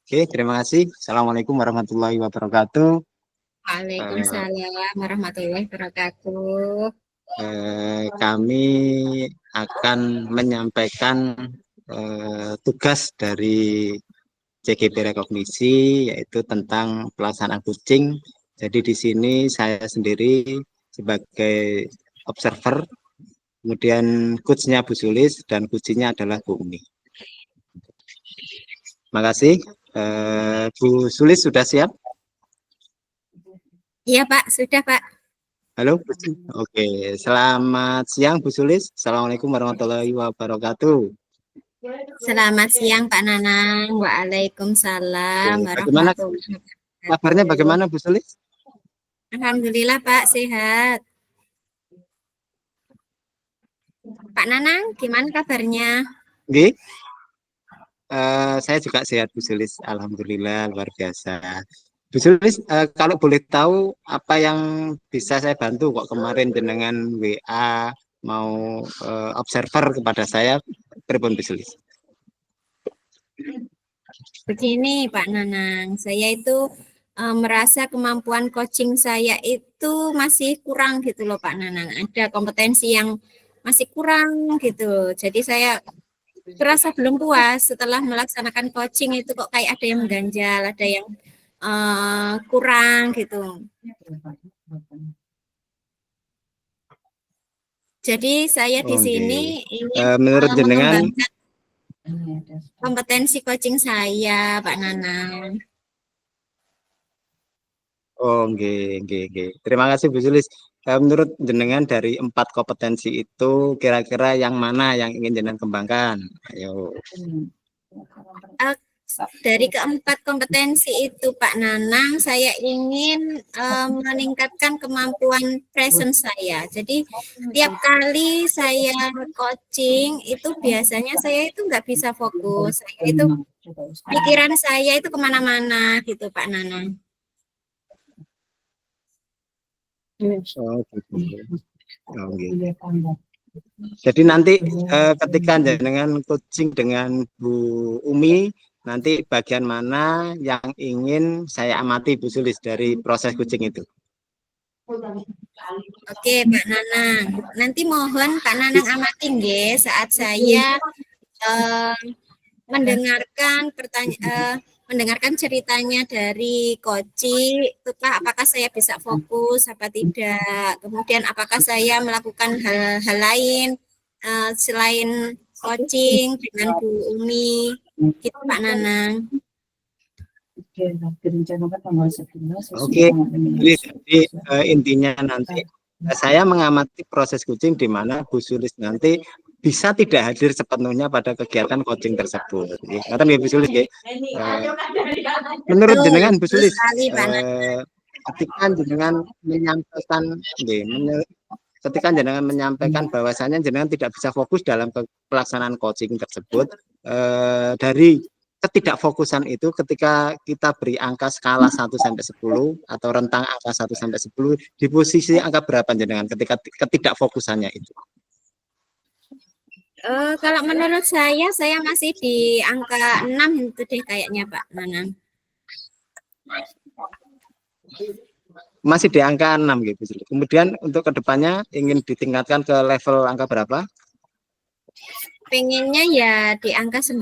Oke, terima kasih. Assalamualaikum warahmatullahi wabarakatuh. Eh, Waalaikumsalam warahmatullahi wabarakatuh. Kami akan menyampaikan tugas dari CGP Rekognisi, yaitu tentang pelaksanaan kucing. Jadi di sini saya sendiri sebagai observer, kemudian coachnya Bu Sulis dan kucingnya adalah Bu Umi. Terima kasih. Bu Sulis sudah siap? Iya Pak, sudah Pak. Halo, Bu Sulis. Oke, selamat siang Bu Sulis. Assalamualaikum warahmatullahi wabarakatuh. Selamat siang Pak Nanang. Oke, Waalaikumsalam bagaimana warahmatullahi kabarnya? wabarakatuh. Bagaimana Bu Sulis? Alhamdulillah Pak, sehat. Pak Nanang, gimana kabarnya? Oke, saya juga sehat Bu Sulis. Alhamdulillah, luar biasa. Bu Sulis, kalau boleh tahu apa yang bisa saya bantu kok kemarin dengan WA mau observer kepada saya, pripun Bu Sulis? Begini Pak Nanang, saya itu merasa kemampuan coaching saya itu masih kurang gitu loh Pak Nanang. Ada kompetensi yang masih kurang gitu. Jadi saya terasa belum puas setelah melaksanakan coaching itu kok kayak ada yang mengganjal, ada yang kurang gitu. Jadi saya di Oke. sini ingin Menurut jenengan, mengembangkan kompetensi coaching saya, Pak Nanang. oke, oke, oke. Terima kasih Bu Sulis. Menurut jenengan dari 4 kompetensi itu kira-kira yang mana yang ingin jenengan kembangkan? Ayo. Uh, dari keempat kompetensi itu, Pak Nanang, saya ingin meningkatkan kemampuan presence saya. Jadi, tiap kali saya coaching, itu biasanya saya itu nggak bisa fokus. Pikiran saya itu kemana-mana gitu, Pak Nanang. Oh, gitu. Oh, gitu. Jadi nanti ketika jenengan coaching dengan Bu Umi, nanti bagian mana yang ingin saya amati Bu Sulis dari proses coaching itu? Oke, Pak Nanang. Nanti mohon Pak Nanang amatin nggih saat saya eh, mendengarkan ceritanya dari Koci, itu Pak, apakah saya bisa fokus apa tidak? Kemudian apakah saya melakukan hal-hal lain selain coaching dengan Bu Umi, gitu Pak Nanang. Oke, jadi intinya nanti saya mengamati proses coaching di mana Bu Sulis nanti bisa tidak hadir sepenuhnya pada kegiatan coaching tersebut. Kata Bu Sulis, menurut jenengan Bu Sulis, ketika jenengan menyampaikan, ketika jenengan menyampaikan bahwasannya jenengan tidak bisa fokus dalam pelaksanaan coaching tersebut, dari ketidakfokusan itu ketika kita beri angka skala 1 sampai 10 atau rentang angka 1 sampai 10 di posisi angka berapa jenengan ketika ketidakfokusannya itu? Kalau menurut saya masih di angka 6 itu deh kayaknya Pak Nanang. Masih di angka 6 gitu. Kemudian untuk kedepannya ingin ditingkatkan ke level angka berapa? Pengennya ya di angka 9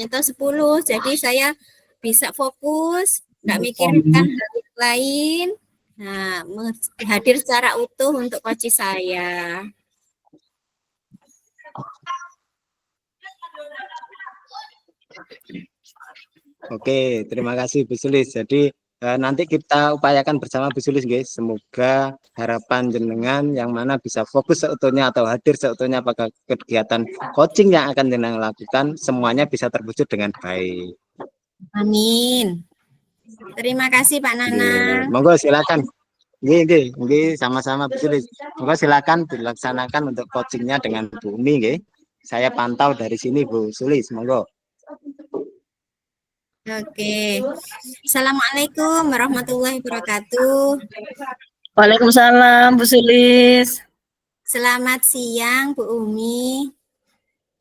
atau 10. Jadi saya bisa fokus, nggak mikirkan hal lain. Nah, hadir secara utuh untuk coach saya. Oke, terima kasih Bu Sulis. Jadi nanti kita upayakan bersama Bu Sulis, guys. Semoga harapan jenengan yang mana bisa fokus seutuhnya atau hadir seutuhnya pada kegiatan coaching yang akan jenengan lakukan, semuanya bisa terwujud dengan baik. Amin. Terima kasih Pak Nana. Monggo silakan. Nggih, sama-sama Bu Sulis. Monggo silakan dilaksanakan untuk coachingnya dengan Bu Umi, nggih. Saya pantau dari sini Bu Sulis, monggo. Oke. Assalamualaikum warahmatullahi wabarakatuh. Waalaikumsalam Bu Sulis. Selamat siang Bu Umi.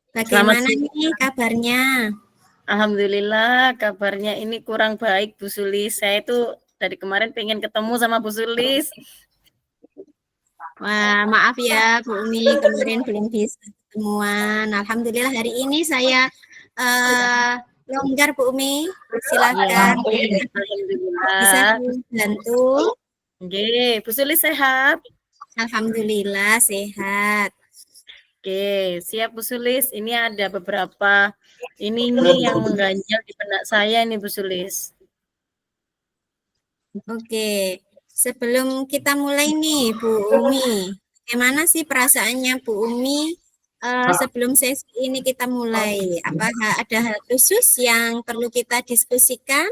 Bagaimana nih kabarnya? Alhamdulillah kabarnya ini kurang baik Bu Sulis. Saya itu dari kemarin pengen ketemu sama Bu Sulis. Wah, maaf ya Bu Umi, kemarin belum bisa ketemuan. Alhamdulillah hari ini saya longgar Bu Umi. Iya, Silakan bisa alhamdulillah. dibantu. Oke, Bu Sulis sehat? Alhamdulillah sehat. Oke, siap Bu Sulis. Ini ada beberapa ini nih yang mengganjal di benak saya nih Bu Sulis. Oke, sebelum kita mulai nih Bu Umi, bagaimana sih perasaannya Bu Umi sebelum sesi ini kita mulai? Apakah ada hal khusus yang perlu kita diskusikan?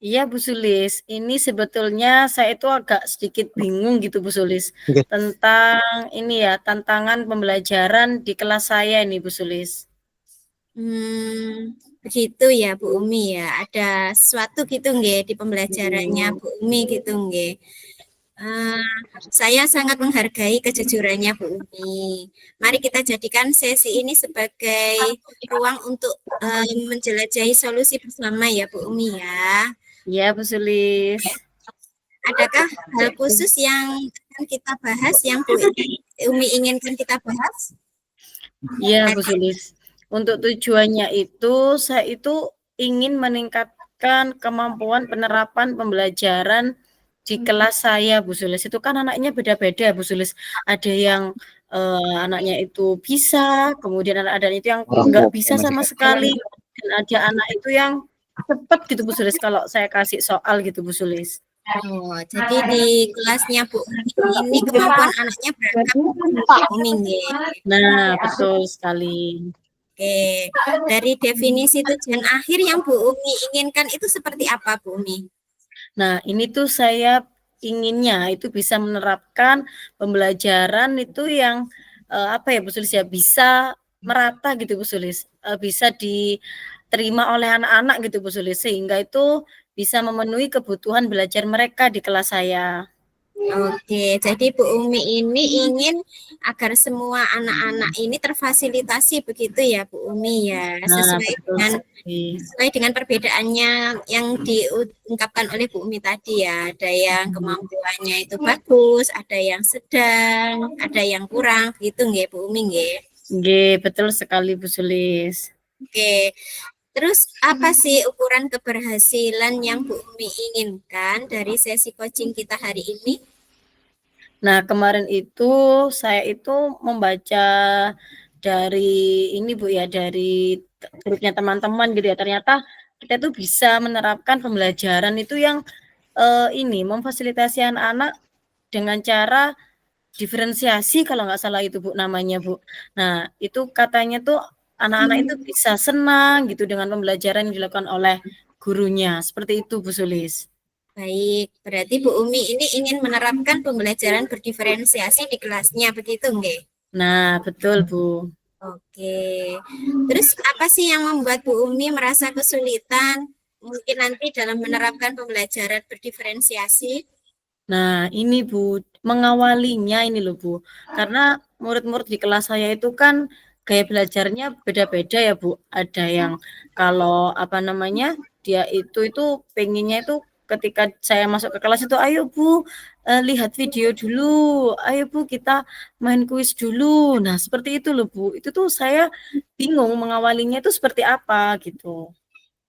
Iya Bu Sulis, ini sebetulnya saya itu agak sedikit bingung gitu Bu Sulis Oke. tentang ini ya, tantangan pembelajaran di kelas saya ini Bu Sulis. Begitu ya Bu Umi ya. Ada sesuatu gitu nggih di pembelajarannya Bu Umi gitu nggih. Saya sangat menghargai kejujurannya Bu Umi. Mari kita jadikan sesi ini sebagai ruang untuk menjelajahi solusi bersama ya Bu Umi ya. Iya Bu Sulis. Adakah hal khusus yang akan kita bahas yang Bu Umi inginkan kita bahas? Iya Bu Sulis. Untuk tujuannya itu saya itu ingin meningkatkan kemampuan penerapan pembelajaran di kelas saya Bu Sulis. Itu kan anaknya beda-beda Bu Sulis. Ada yang anaknya itu bisa, kemudian ada itu yang nggak bisa sama sekali, dan ada anak itu yang cepat gitu Bu Sulis kalau saya kasih soal gitu Bu Sulis. Oh, jadi di kelasnya Bu Umi ini kemampuan anaknya beragam Bu Umi nggih. Nah, betul sekali. Oke, dari definisi tujuan akhir yang Bu Umi inginkan itu seperti apa Bu Umi? Nah, ini tuh saya inginnya itu bisa menerapkan pembelajaran itu yang apa ya Bu Sulis ya, bisa merata gitu Bu Sulis, bisa diterima oleh anak-anak gitu Bu Sulis, sehingga itu bisa memenuhi kebutuhan belajar mereka di kelas saya. Oke, jadi Bu Umi ini ingin agar semua anak-anak ini terfasilitasi begitu ya Bu Umi ya, Nah, betul sekali. sesuai dengan perbedaannya yang diungkapkan oleh Bu Umi tadi ya. Ada yang kemampuannya itu bagus, ada yang sedang, ada yang kurang, gitu nggih Bu Umi nggih. Nggih, betul sekali Bu Sulis. Oke. Terus apa sih ukuran keberhasilan yang Bu Umi inginkan dari sesi coaching kita hari ini? Nah, kemarin itu saya itu membaca dari ini Bu ya, dari grupnya teman-teman gitu ya. Ternyata kita tuh bisa menerapkan pembelajaran itu yang ini memfasilitasi anak-anak dengan cara diferensiasi kalau nggak salah itu Bu namanya Bu. Nah, itu katanya tuh anak-anak itu bisa senang gitu dengan pembelajaran yang dilakukan oleh gurunya. Seperti itu Bu Sulis. Baik, berarti Bu Umi ini ingin menerapkan pembelajaran berdiferensiasi di kelasnya, begitu nggih? Nah, betul Bu. Oke. Terus apa sih yang membuat Bu Umi merasa kesulitan mungkin nanti dalam menerapkan pembelajaran berdiferensiasi? Nah, ini Bu, mengawalinya ini loh Bu. Karena murid-murid di kelas saya itu kan gaya belajarnya beda-beda ya Bu. Ada yang kalau apa namanya, dia itu pengennya itu ketika saya masuk ke kelas itu, ayo Bu, lihat video dulu, ayo Bu kita main kuis dulu. Nah, seperti itu loh Bu. Itu tuh saya bingung mengawalinya itu seperti apa gitu.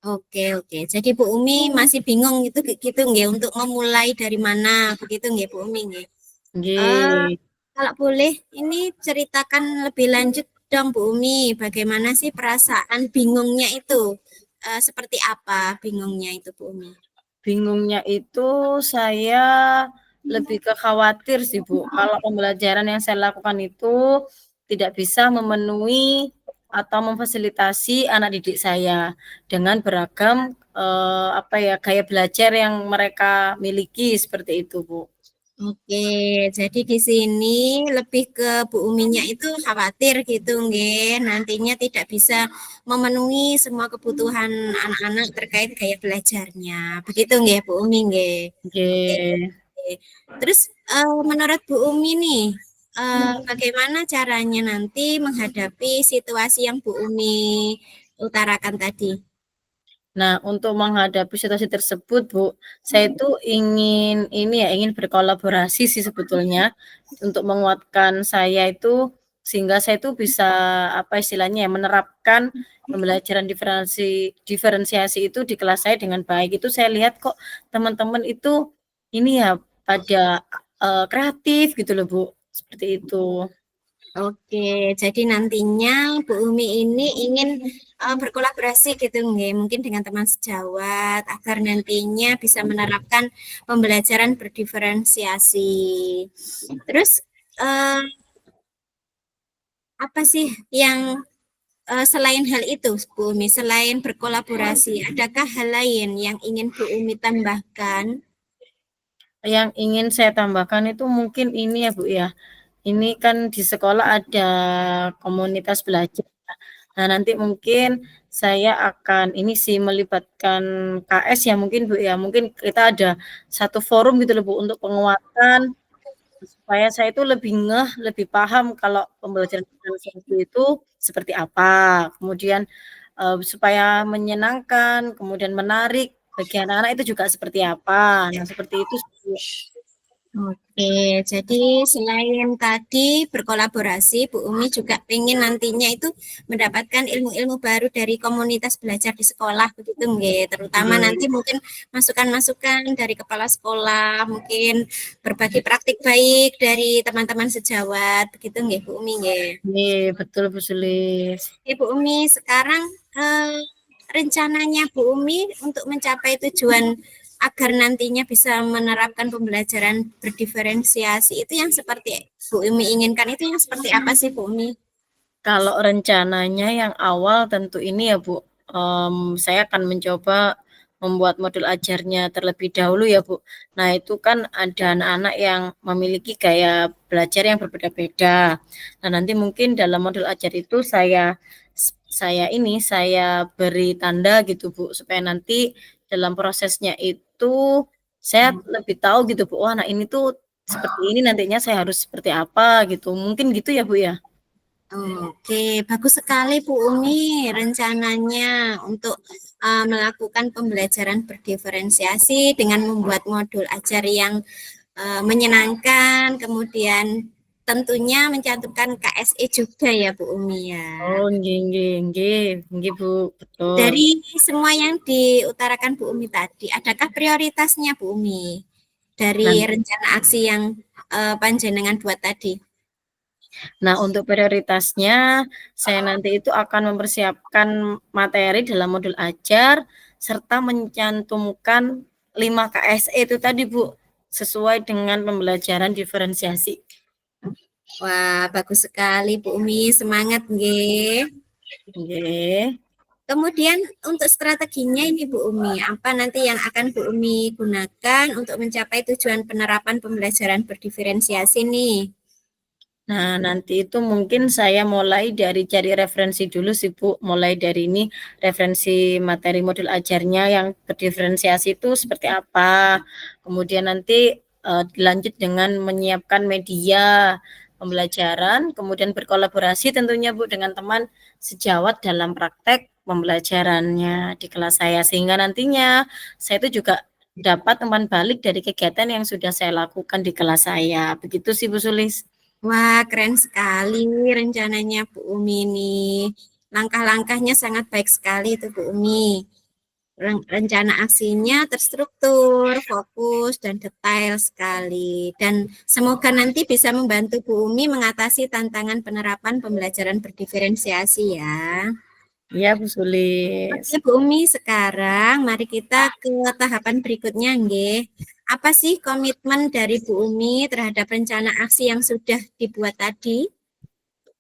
Oke, oke. Jadi Bu Umi masih bingung gitu nggih untuk memulai dari mana begitu nggih Bu Umi nggih. Nggih. Kalau boleh ini ceritakan lebih lanjut dong Bu Umi, bagaimana sih perasaan bingungnya itu? Seperti apa bingungnya itu Bu Umi? Bingungnya itu saya lebih ke khawatir sih Bu, kalau pembelajaran yang saya lakukan itu tidak bisa memenuhi atau memfasilitasi anak didik saya dengan beragam apa ya, gaya belajar yang mereka miliki seperti itu Bu. Oke, jadi di sini lebih ke Bu Uminya itu khawatir gitu nggih, nantinya tidak bisa memenuhi semua kebutuhan anak-anak terkait gaya belajarnya. Begitu nggih Bu Umi nggih. Oke. Nggih. Terus menurut Bu Umi nih, bagaimana caranya nanti menghadapi situasi yang Bu Umi utarakan tadi. Nah, untuk menghadapi situasi tersebut, Bu, saya itu ingin berkolaborasi sih sebetulnya untuk menguatkan saya itu sehingga saya itu bisa apa istilahnya ya, menerapkan pembelajaran diferensiasi itu di kelas saya dengan baik. Itu saya lihat kok teman-teman itu ini ya pada kreatif gitu loh, Bu. Seperti itu. Oke, jadi nantinya Bu Umi ini ingin berkolaborasi gitu nggih, mungkin dengan teman sejawat agar nantinya bisa menerapkan pembelajaran berdiferensiasi. Terus apa sih yang selain hal itu, Bu Umi, selain berkolaborasi, adakah hal lain yang ingin Bu Umi tambahkan? Yang ingin saya tambahkan itu mungkin ini ya, Bu, ya. Ini kan di sekolah ada komunitas belajar. Nah, nanti mungkin saya akan ini sih melibatkan KS ya mungkin, Bu, ya. Mungkin kita ada satu forum gitu loh, Bu, untuk penguatan supaya saya itu lebih lebih paham kalau pembelajaran diferensiasi itu seperti apa. Kemudian supaya menyenangkan, kemudian menarik bagi anak-anak itu juga seperti apa. Nah, seperti itu sih, Bu. Oke, jadi selain tadi berkolaborasi, Bu Umi juga ingin nantinya itu mendapatkan ilmu-ilmu baru dari komunitas belajar di sekolah, begitu nggih. Terutama nanti mungkin masukan-masukan dari kepala sekolah, mungkin berbagi praktik baik dari teman-teman sejawat, begitu nggih, Bu Umi nggih. Iya, betul Bu Sulis. Oke, Bu Umi, sekarang rencananya Bu Umi untuk mencapai tujuan agar nantinya bisa menerapkan pembelajaran berdiferensiasi itu yang seperti Bu Umi inginkan itu yang seperti apa sih Bu Umi? Kalau rencananya yang awal tentu ini ya Bu, saya akan mencoba membuat modul ajarnya terlebih dahulu ya Bu. Nah itu kan ada anak-anak yang memiliki gaya belajar yang berbeda-beda. Nah nanti mungkin dalam modul ajar itu saya beri tanda gitu Bu, supaya nanti dalam prosesnya itu saya lebih tahu gitu Bu, wah nah ini tuh seperti ini nantinya saya harus seperti apa gitu. Mungkin gitu ya Bu ya? Oke, bagus sekali Bu Umi rencananya untuk melakukan pembelajaran berdiferensiasi dengan membuat modul ajar yang menyenangkan, kemudian tentunya mencantumkan KSE juga ya Bu Umi ya. Oh, nggih Bu, betul. Dari semua yang diutarakan Bu Umi tadi, adakah prioritasnya Bu Umi dari rencana aksi yang panjenengan buat tadi? Nah, untuk prioritasnya, saya nanti itu akan mempersiapkan materi dalam modul ajar, serta mencantumkan 5 KSE itu tadi Bu, sesuai dengan pembelajaran diferensiasi. Wah, bagus sekali Bu Umi, semangat nggih. Nggih. Kemudian untuk strateginya ini Bu Umi, apa nanti yang akan Bu Umi gunakan untuk mencapai tujuan penerapan pembelajaran berdiferensiasi nih? Nah, nanti itu mungkin saya mulai dari cari referensi dulu sih Bu, mulai dari ini referensi materi modul ajarnya yang berdiferensiasi itu seperti apa. Kemudian nanti dilanjut dengan menyiapkan media pembelajaran, kemudian berkolaborasi tentunya Bu dengan teman sejawat dalam praktek pembelajarannya di kelas saya, sehingga nantinya saya itu juga dapat teman balik dari kegiatan yang sudah saya lakukan di kelas saya. Begitu sih Bu Sulis. Wah, keren sekali rencananya Bu Umi nih. Langkah-langkahnya sangat baik sekali itu Bu Umi. Rencana aksinya terstruktur, fokus, dan detail sekali. Dan semoga nanti bisa membantu Bu Umi mengatasi tantangan penerapan pembelajaran berdiferensiasi ya. Iya, Bu Sulis. Oke, Bu Umi, sekarang mari kita ke tahapan berikutnya, nggih. Apa sih komitmen dari Bu Umi terhadap rencana aksi yang sudah dibuat tadi?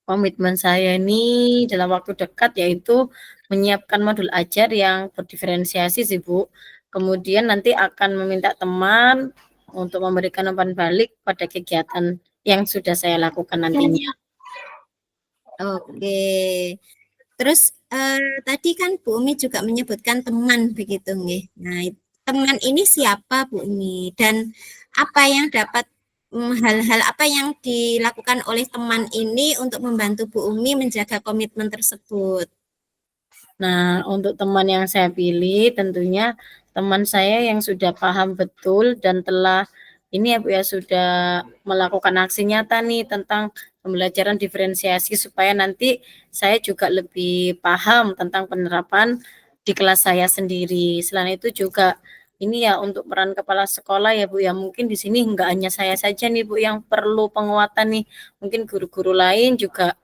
Komitmen saya ini dalam waktu dekat yaitu menyiapkan modul ajar yang berdiferensiasi sih, Bu. Kemudian nanti akan meminta teman untuk memberikan umpan balik pada kegiatan yang sudah saya lakukan nantinya. Oke. Terus tadi kan Bu Umi juga menyebutkan teman begitu nggih. Nah, teman ini siapa Bu Umi dan apa yang dapat hal-hal apa yang dilakukan oleh teman ini untuk membantu Bu Umi menjaga komitmen tersebut? Nah, untuk teman yang saya pilih tentunya teman saya yang sudah paham betul dan telah ini ya Bu ya, sudah melakukan aksi nyata nih tentang pembelajaran diferensiasi supaya nanti saya juga lebih paham tentang penerapan di kelas saya sendiri. Selain itu juga ini ya untuk peran kepala sekolah ya Bu ya, mungkin di sini enggak hanya saya saja nih Bu yang perlu penguatan nih, mungkin guru-guru lain juga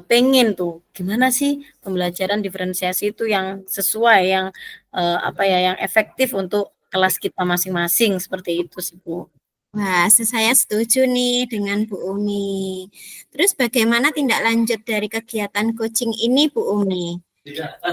pengen tuh gimana sih pembelajaran diferensiasi itu yang sesuai, yang apa ya, yang efektif untuk kelas kita masing-masing, seperti itu sih Bu. Wah, saya setuju nih dengan Bu Umi. Terus bagaimana tindak lanjut dari kegiatan coaching ini, Bu Umi?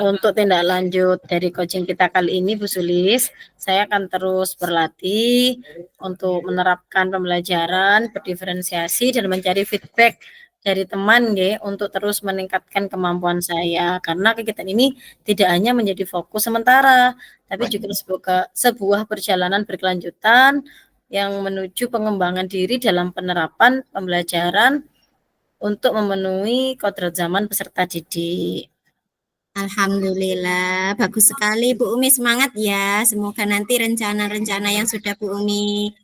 Untuk tindak lanjut dari coaching kita kali ini Bu Sulis, saya akan terus berlatih untuk menerapkan pembelajaran berdiferensiasi dan mencari feedback dari teman nggih untuk terus meningkatkan kemampuan saya, karena kegiatan ini tidak hanya menjadi fokus sementara tapi juga sebuah perjalanan berkelanjutan yang menuju pengembangan diri dalam penerapan pembelajaran untuk memenuhi kodrat zaman peserta didik. Alhamdulillah, bagus sekali Bu Umi, semangat ya. Semoga nanti rencana-rencana yang sudah Bu Umi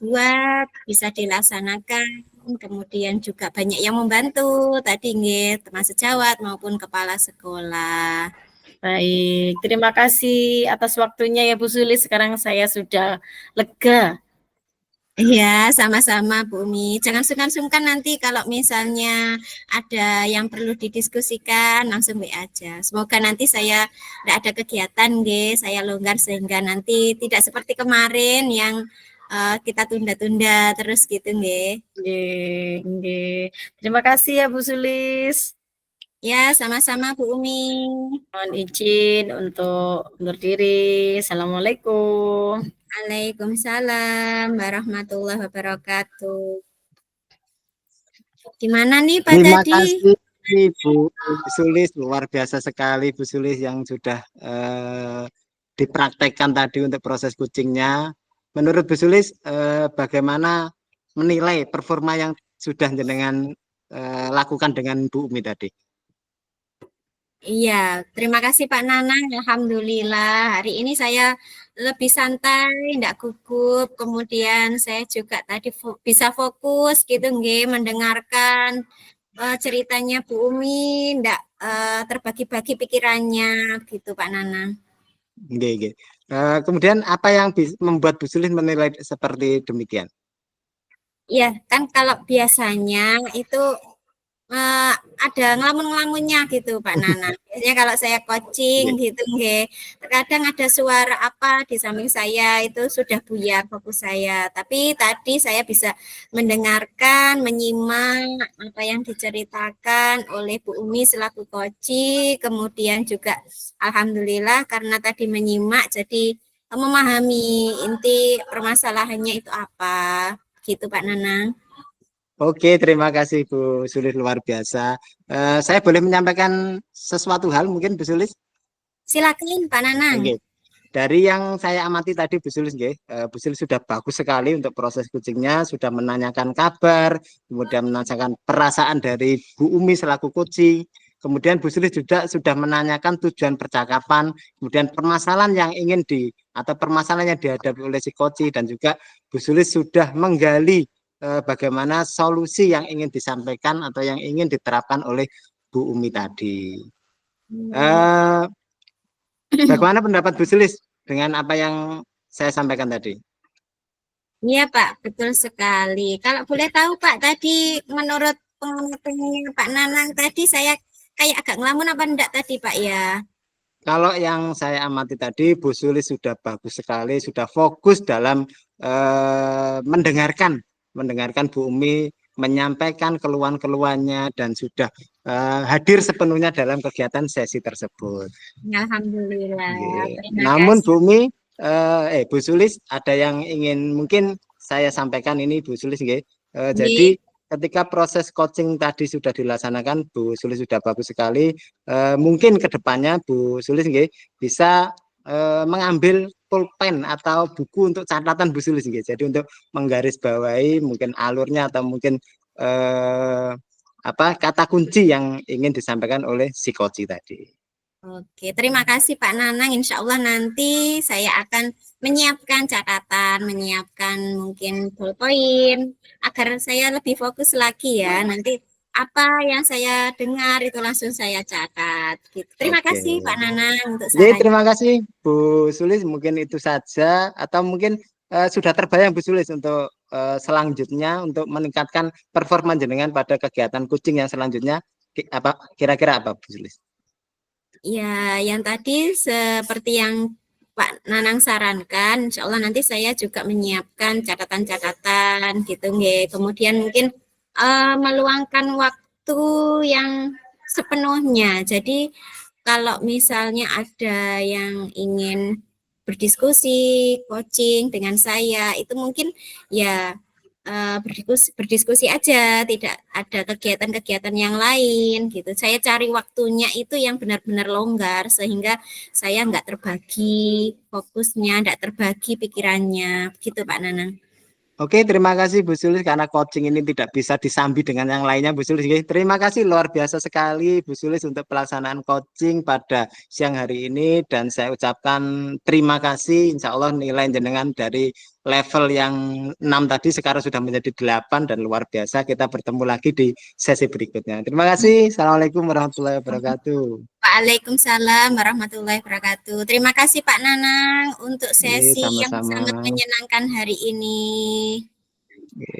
buat bisa dilaksanakan. Kemudian juga banyak yang membantu tadi nggih, termasuk sejawat maupun kepala sekolah. Baik, terima kasih atas waktunya ya Bu Sulis. Sekarang saya sudah lega. Iya, sama-sama Bu Umi. Jangan sungkan-sungkan nanti kalau misalnya ada yang perlu didiskusikan, langsung WA aja. Semoga nanti saya tidak ada kegiatan, nggih, saya longgar sehingga nanti tidak seperti kemarin yang kita tunda-tunda terus gitu, nggih. Nggih, nggih. Terima kasih ya Bu Sulis. Ya, sama-sama Bu Umi. Mohon izin untuk undur diri. Assalamualaikum. Waalaikumsalam warahmatullahi wabarakatuh. Gimana nih Pak Terima tadi? kasih Bu Sulis, luar biasa sekali Bu Sulis yang sudah dipraktekkan tadi untuk proses coachingnya. Menurut Bu Sulis, bagaimana menilai performa yang sudah jenengan lakukan dengan Bu Umi tadi? Iya, terima kasih Pak Nanang. Alhamdulillah, hari ini saya lebih santai, tidak gugup. Kemudian saya juga tadi bisa fokus gitu, nggih, mendengarkan ceritanya Bu Umi, tidak terbagi-bagi pikirannya gitu Pak Nanang. Oke. Kemudian apa yang membuat Bu Sulis menilai seperti demikian? Iya, kan kalau biasanya itu ada ngelamun-ngelamunnya gitu Pak Nana. Biasanya kalau saya coaching gitu nggih, terkadang ada suara apa di samping saya itu sudah buyar fokus saya. Tapi tadi saya bisa mendengarkan, menyimak apa yang diceritakan oleh Bu Umi selaku coaching, kemudian juga alhamdulillah karena tadi menyimak jadi memahami inti permasalahannya itu apa. Gitu Pak Nana. Oke, terima kasih Bu Sulis, luar biasa. Saya boleh menyampaikan sesuatu hal mungkin Bu Sulis? Silakan Pak Nanang. Oke. Dari yang saya amati tadi Bu Sulis, Bu Sulis sudah bagus sekali untuk proses coachingnya, sudah menanyakan kabar, kemudian menanyakan perasaan dari Bu Umi selaku coaching, kemudian Bu Sulis juga sudah menanyakan tujuan percakapan, kemudian permasalahan yang ingin atau permasalahan yang dihadapi oleh si coaching, dan juga Bu Sulis sudah menggali bagaimana solusi yang ingin disampaikan atau yang ingin diterapkan oleh Bu Umi tadi. Bagaimana pendapat Bu Sulis dengan apa yang saya sampaikan tadi? Iya Pak, betul sekali. Kalau boleh tahu Pak, tadi menurut pengalamannya Pak Nanang tadi saya kayak agak ngelamun apa enggak tadi Pak ya? Kalau yang saya amati tadi, Bu Sulis sudah bagus sekali, sudah fokus dalam mendengarkan Bu Umi menyampaikan keluhan-keluhannya dan sudah hadir sepenuhnya dalam kegiatan sesi tersebut. Alhamdulillah. Terima Namun kasih. Bu Umi, Bu Sulis ada yang ingin mungkin saya sampaikan ini Bu Sulis, jadi ketika proses coaching tadi sudah dilaksanakan, Bu Sulis sudah bagus sekali. Mungkin kedepannya Bu Sulis bisa mengambil pulpen atau buku untuk catatan Bu Sulis, jadi untuk menggarisbawahi mungkin alurnya atau mungkin kata kunci yang ingin disampaikan oleh si coach tadi. Oke, terima kasih Pak Nanang. Insya Allah nanti saya akan menyiapkan catatan, menyiapkan mungkin ballpoint agar saya lebih fokus lagi ya. Nanti apa yang saya dengar itu langsung saya catat. Gitu. Terima Oke. kasih Pak Nanang untuk Jadi sarannya. terima kasih Bu Sulis, mungkin itu saja atau mungkin sudah terbayang Bu Sulis untuk selanjutnya untuk meningkatkan performa jenengan pada kegiatan coaching yang selanjutnya apa kira-kira apa Bu Sulis? Ya, yang tadi seperti yang Pak Nanang sarankan, insya Allah nanti saya juga menyiapkan catatan-catatan gitu, nggih. Kemudian mungkin meluangkan waktu yang sepenuhnya. Jadi kalau misalnya ada yang ingin berdiskusi, coaching dengan saya, itu mungkin ya berdiskusi aja, tidak ada kegiatan-kegiatan yang lain gitu. Saya cari waktunya itu yang benar-benar longgar sehingga saya nggak terbagi fokusnya, nggak terbagi pikirannya, gitu Pak Nanang. Oke, terima kasih Bu Sulis karena coaching ini tidak bisa disambi dengan yang lainnya Bu Sulis. Terima kasih luar biasa sekali Bu Sulis untuk pelaksanaan coaching pada siang hari ini dan saya ucapkan terima kasih. Insya Allah nilai jenengan dari level yang 6 tadi sekarang sudah menjadi 8 dan luar biasa. Kita bertemu lagi di sesi berikutnya. Terima kasih. Assalamualaikum warahmatullahi wabarakatuh. Waalaikumsalam warahmatullahi wabarakatuh. Terima kasih Pak Nanang untuk sesi yang Sama-sama. sangat menyenangkan hari ini. Oke.